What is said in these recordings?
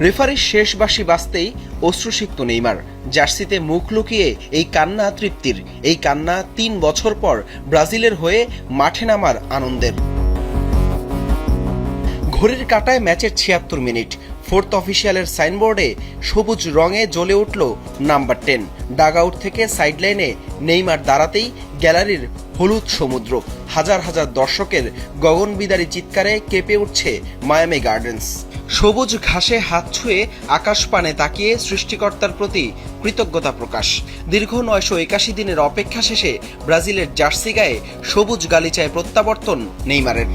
রেফারির শেষ বাঁশি বাজতেই অশ্রুসিক্ত নেইমার। জার্সিতে মুখ লুকিয়ে এই কান্না তৃপ্তির, এই কান্না ৩ বছর পর ব্রাজিলের হয়ে মাঠে নামার আনন্দের। ঘড়ির কাঁটায় ম্যাচের ৭৬ মিনিট। ফোর্থ অফিসিয়ালের সাইনবোর্ডে সবুজ রঙে জ্বলে উঠল নাম্বার 10। ডাগআউট থেকে সাইডলাইনে নেইমার দাঁড়াতেই গ্যালারির হলুদ সমুদ্র। হাজার হাজার দর্শকের গগনবিদারী চিৎকারে কেঁপে উঠছে মায়ামি গার্ডেন্স। সবুজ ঘাসে হাত ছুঁয়ে আকাশ পানে তাকিয়ে সৃষ্টিকর্তার প্রতি কৃতজ্ঞতা প্রকাশ। দীর্ঘ ৯৮১ দিনের অপেক্ষা শেষে ব্রাজিলের জার্সি গায়ে সবুজ গালিচায় প্রত্যাবর্তন নেইমারের।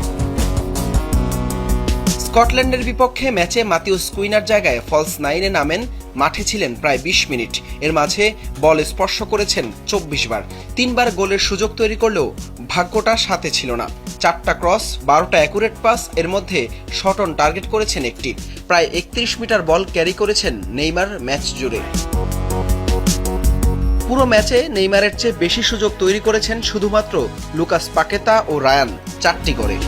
স্কটল্যান্ডের বিপক্ষে ম্যাচে মাতিউস কুইনার জায়গায় ফলস 9-এ নামেন। মাঠে ছিলেন প্রায় ২০ মিনিট। এর মাঝে বল স্পর্শ করেছেন ২৪ বার। ৩ বার গোলের সুযোগ তৈরি করলেও ভাগ্যটা সাথে ছিল না। ৪টা ক্রস, ১২টা অ্যাকুরেট পাস, এর মধ্যে শট অন টার্গেট করেছেন একটি। প্রায় ৩১ মিটার বল ক্যারি করেছেন নেইমার ম্যাচ জুড়ে। পুরো ম্যাচে নেইমারের চেয়ে বেশি সুযোগ তৈরি করেছেন শুধুমাত্র লুকাস পাকেতা ও রায়ান, ৪টি করে।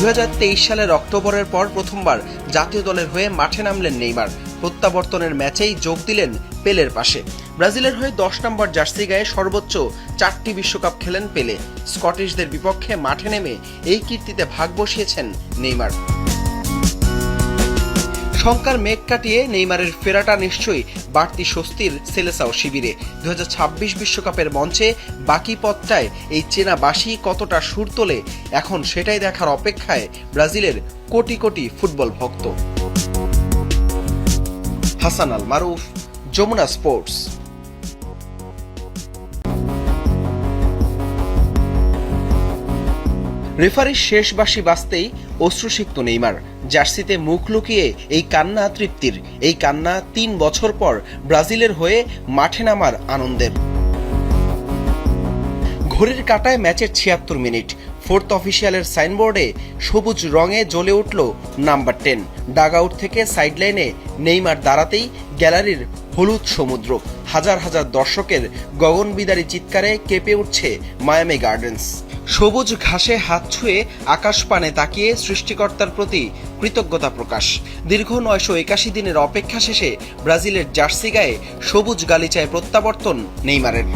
২০২৩ সালের অক্টোবরের পর প্রথমবার জাতীয় দলের হয়ে মাঠে নামলেন নেইমার। প্রত্যাবর্তনের ম্যাচেই যোগ দিলেন পেলের পাশে। ব্রাজিলের হয়ে ১০ নম্বর জার্সি গায়ে সর্বোচ্চ ৪টি বিশ্বকাপ খেলেন পেলে। স্কটিশদের বিপক্ষে মাঠে নেমে এই কীর্তিতে ভাগ বসিয়েছেন নেইমার। শঙ্কার মেঘ কাটিয়ে নেইমারের ফেরাটা নিশ্চয়ই বাড়তি স্বস্তির সেলেসাও শিবিরে। ২০২৬ বিশ্বকাপের মঞ্চে বাকি পথটায় এই চেনা বাঁশি কতটা সুর তোলে, এখন সেটাই দেখার অপেক্ষায় ব্রাজিলের কোটি কোটি ফুটবল ভক্ত। হাসান আল মারুফ, যমুনা স্পোর্টস। রেফারির শেষ বাঁশি বাজতেই অশ্রুসিক্ত নেইমার। জার্সিতে মুখ লুকিয়ে এই কান্না তৃপ্তির, এই কান্না ৩ বছর পর ব্রাজিলের হয়ে মাঠে নামার আনন্দের। ঘড়ির কাঁটায় ম্যাচের ৭৬ মিনিট। ফোর্থ অফিসিয়ালের সাইনবোর্ডে সবুজ রঙে জ্বলে উঠল নাম্বার 10। ডাগআউট থেকে সাইডলাইনে নেইমার দাঁড়াতেই গ্যালারির হলুদ সমুদ্র। হাজার হাজার দর্শকের গগনবিদারী চিৎকারে কেঁপে উঠছে মায়ামি গার্ডেন্স। সবুজ ঘাসে হাত ছুঁয়ে আকাশ পানে তাকিয়ে সৃষ্টিকর্তার প্রতি কৃতজ্ঞতা প্রকাশ। দীর্ঘ ৯৮১ দিনের অপেক্ষা শেষে ব্রাজিলের জার্সি গায়ে সবুজ গালিচায় প্রত্যাবর্তন নেইমারের।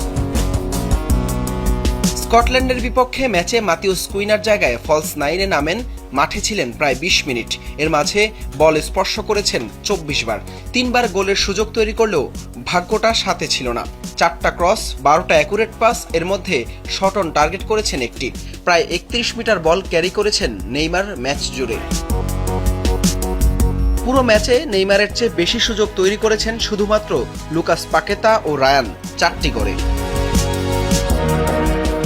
স্কটল্যান্ডের বিপক্ষে ম্যাচে মাতিউস কুইনার জায়গায় ফলস 9-এ নামেন। মাঠে ছিলেন প্রায় ২০ মিনিট। এর মাঝে বল স্পর্শ করেছেন ২৪ বার। ৩ বার গোলের সুযোগ তৈরি করলেও ভাগ্যটা সাথে ছিল না। ৪টা ক্রস, ১২টা অ্যাকুরেট পাস, এর মধ্যে শট অন টার্গেট করেছেন একটি। প্রায় ৩১ মিটার বল ক্যারি করেছেন নেইমার ম্যাচ জুড়ে। পুরো ম্যাচে নেইমারের চেয়ে বেশি সুযোগ তৈরি করেছেন শুধুমাত্র লুকাস পাকেতা ও রায়ান, ৪টি করে।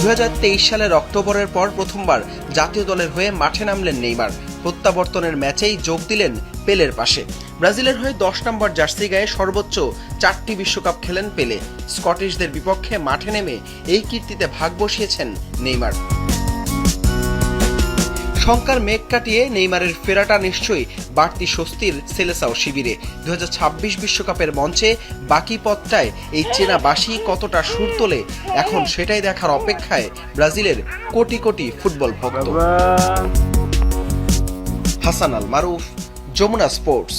২০২৩ সালের অক্টোবরের পর প্রথমবার জাতীয় দলের হয়ে মাঠে নামলেন নেইমার। প্রত্যাবর্তনের ম্যাচেই যোগ দিলেন পেলের পাশে। ব্রাজিলের হয়ে ১০ নম্বর জার্সি গায়ে সর্বোচ্চ ৪টি বিশ্বকাপ খেলেন পেলে। স্কটিশদের বিপক্ষে মাঠে নেমে এই কীর্তিতে ভাগ বসিয়েছেন নেইমার। শঙ্কার মেঘ কাটিয়ে নেইমারের ফেরাটা নিশ্চয়ই বাড়তি স্বস্তির সেলেসাও শিবিরে। ২০২৬ বিশ্বকাপের মঞ্চে বাকি পথটায় এই চেনা বাঁশি কতটা সুর তোলে, এখন সেটাই দেখার অপেক্ষায় ব্রাজিলের কোটি কোটি ফুটবল ভক্ত। হাসান আল মারুফ, যমুনা স্পোর্টস।